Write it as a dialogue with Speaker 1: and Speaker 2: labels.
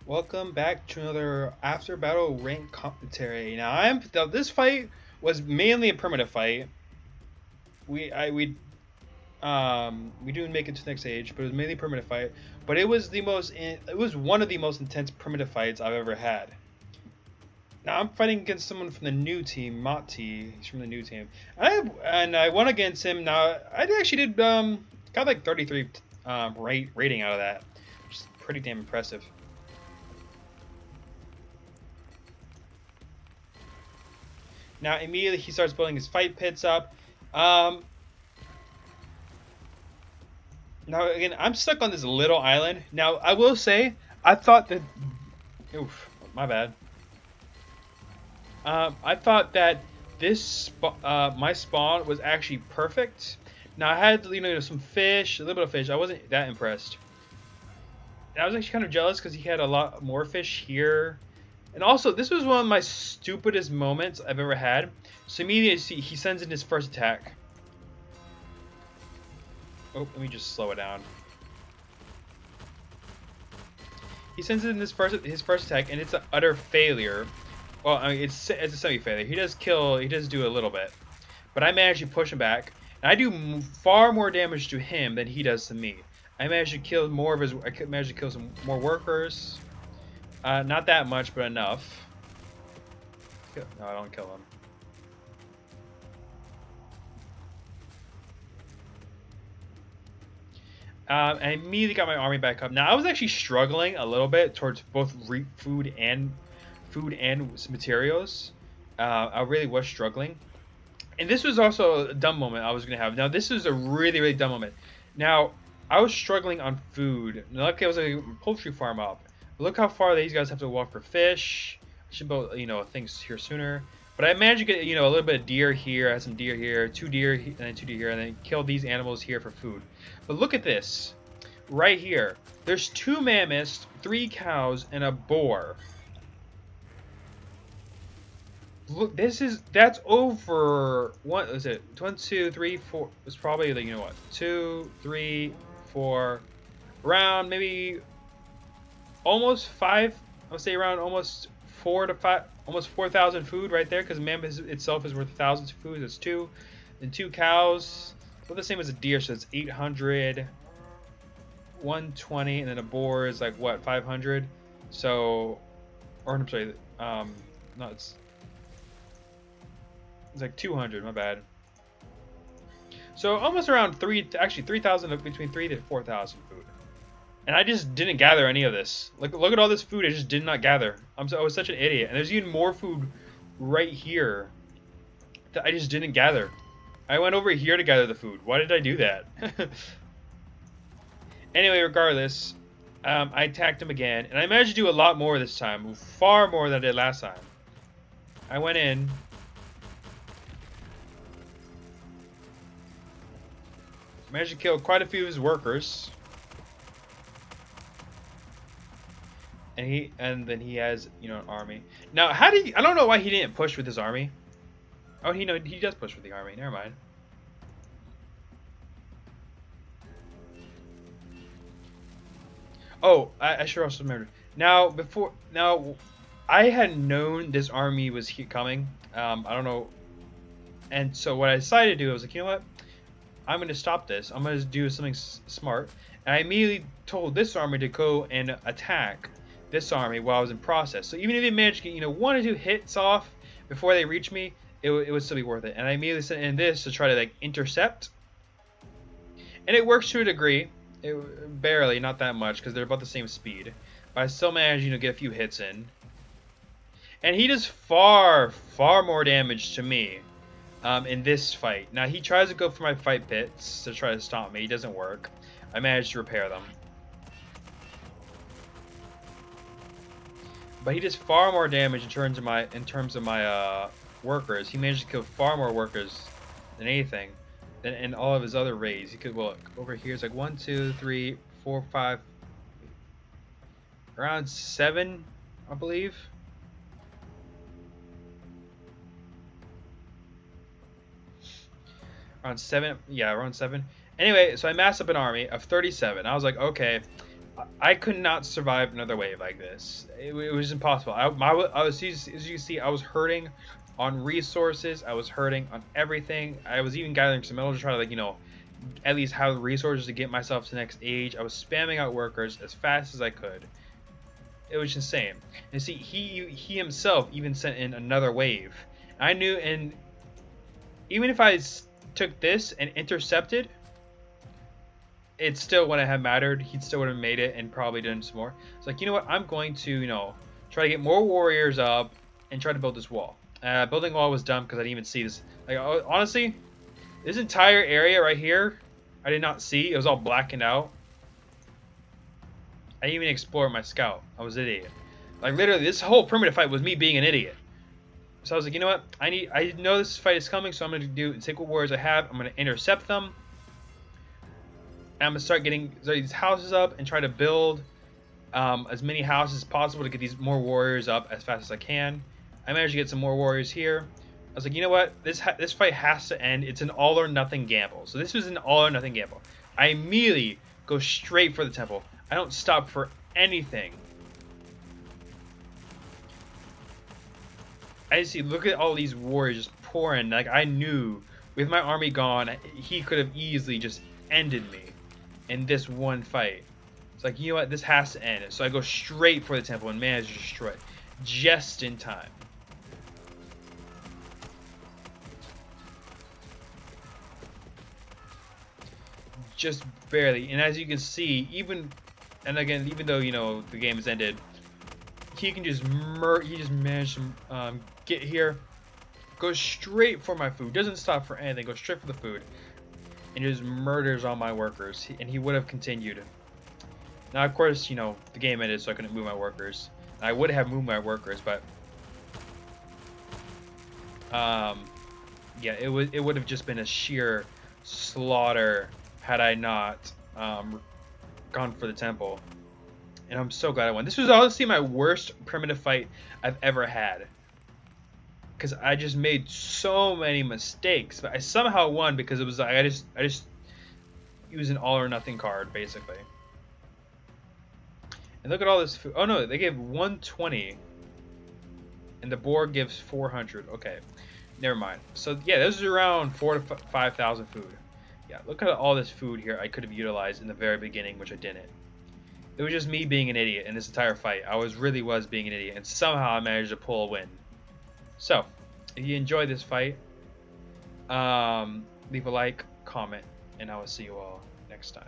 Speaker 1: Welcome back to another after battle rank commentary. Now this fight was mainly a primitive fight. We didn't make it to the next stage, but it was mainly a primitive fight. But it was one of the most intense primitive fights I've ever had. Now I'm fighting against someone from the new team, Mati. He's from the new team, and I won against him. Now I actually did got like 33 rating out of that, which is pretty damn impressive. Now immediately he starts building his fight pits up. Um, Now again, I'm stuck on this little island. Now I will say, I thought that, oof, my bad. I thought that my spawn was actually perfect. Now I had some fish, a little bit of fish. I wasn't that impressed. And I was actually kind of jealous because he had a lot more fish here. And also, this was one of my stupidest moments I've ever had. So immediately he sends in his first attack. Oh, let me just slow it down. He sends in his first attack, and it's an utter failure. Well, I mean, it's a semi-failure. He does do a little bit, but I managed to push him back, and I do far more damage to him than he does to me. I managed to kill more of his. I managed to kill some more workers. Not that much, but enough. No, I don't kill him. And I immediately got my army back up. Now I was actually struggling a little bit towards both food and materials. I really was struggling, and this was also a dumb moment I was gonna have. Now this is a really dumb moment. Now I was struggling on food. Luckily I was a poultry farm up. Look how far these guys have to walk for fish. I should build things here sooner. But I managed to get a little bit of deer here. I had some deer here, two deer, and then two deer here, and then kill these animals here for food. But look at this, right here. There's two mammoths, three cows, and a boar. Look, that's over. What is it? 1, 2, 3, 4. It's probably like, 2, 3, 4, around maybe almost 5. I would say around almost 4 to 5, almost 4,000 food right there, because mammoth itself is worth thousands of food. That's two, and two cows. Well, the same as a deer, so it's 800, 120, and then a boar is like what, 500. So, or I'm sorry, no, it's like 200. My bad. So almost around actually 3,000, between 3 to 4,000 food. And I just didn't gather any of this. Look at all this food I just did not gather. I was such an idiot. And there's even more food right here that I just didn't gather. I went over here to gather the food. Why did I do that? Anyway, regardless, I attacked him again, and I managed to do a lot more this time, far more than I did last time. I went in. Managed to kill quite a few of his workers. And then he has, an army. Now, I don't know why he didn't push with his army. Oh, he does push with the army. Never mind. Oh, I should also remember. Now, I had known this army was coming. I don't know. And so what I decided to do, I was like, you know what? I'm going to stop this. I'm going to do something smart. And I immediately told this army to go and attack this army while I was in process. So even if they managed to get, 1 or 2 hits off before they reach me, it would still be worth it. And I immediately sent in this to try to like intercept. And it works to a degree. Barely, not that much, because they're about the same speed. But I still managed, to get a few hits in. And he does far more damage to me in this fight. Now, he tries to go for my fight pits to try to stop me. It doesn't work. I managed to repair them. But he does far more damage in terms of my workers. He managed to kill far more workers than anything. Than in all of his other raids. He could look over here. It's like 1, 2, 3, 4, 5, around 7, I believe. Around 7, yeah, around 7. Anyway, so I massed up an army of 37. I was like, okay, I could not survive another wave like this. It was impossible. I was, as you can see, I was hurting on resources. I was hurting on everything. I was even gathering some metal to try to, like, at least have the resources to get myself to the next age. I was spamming out workers as fast as I could. It was insane. And see, he himself even sent in another wave. I knew, and even if I took this and intercepted, it still wouldn't have mattered. He still would have made it and probably done some more. It's like, you know what? I'm going to, try to get more warriors up and try to build this wall. Building wall was dumb because I didn't even see this. Like, honestly, this entire area right here, I did not see. It was all blackened out. I didn't even explore my scout. I was an idiot. Like, literally, this whole primitive fight was me being an idiot. So I was like, you know what? I know this fight is coming, so I'm going to take what warriors I have. I'm going to intercept them. And I'm going to start getting these houses up and try to build as many houses as possible to get these more warriors up as fast as I can. I managed to get some more warriors here. I was like, you know what? This fight has to end. It's an all or nothing gamble. So this was an all or nothing gamble. I immediately go straight for the temple. I don't stop for anything. I see. Look at all these warriors just pouring. Like, I knew with my army gone, he could have easily just ended me in this one fight. It's like, you know what? This has to end. So I go straight for the temple and manage to destroy it just in time. Just barely. And as you can see, even though the game has ended, he can just he just managed to get here, go straight for my food, doesn't stop for anything, goes straight for the food, and just murders all my workers. And he would have continued. Now, of course, the game ended, so I couldn't move my workers. I would have moved my workers, but yeah, it would have just been a sheer slaughter had I not gone for the temple. And I'm so glad I won. This was honestly my worst primitive fight I've ever had, because I just made so many mistakes, but I somehow won because it was like I just used an all or nothing card basically. And look at all this food. Oh no, they gave 120, and the board gives 400. Okay, never mind. So yeah, this is around 4,000 to 5,000 food. Yeah, look at all this food here I could have utilized in the very beginning, which I didn't. It was just me being an idiot in this entire fight. I really was being an idiot, and somehow I managed to pull a win. So, if you enjoyed this fight, leave a like, comment, and I will see you all next time.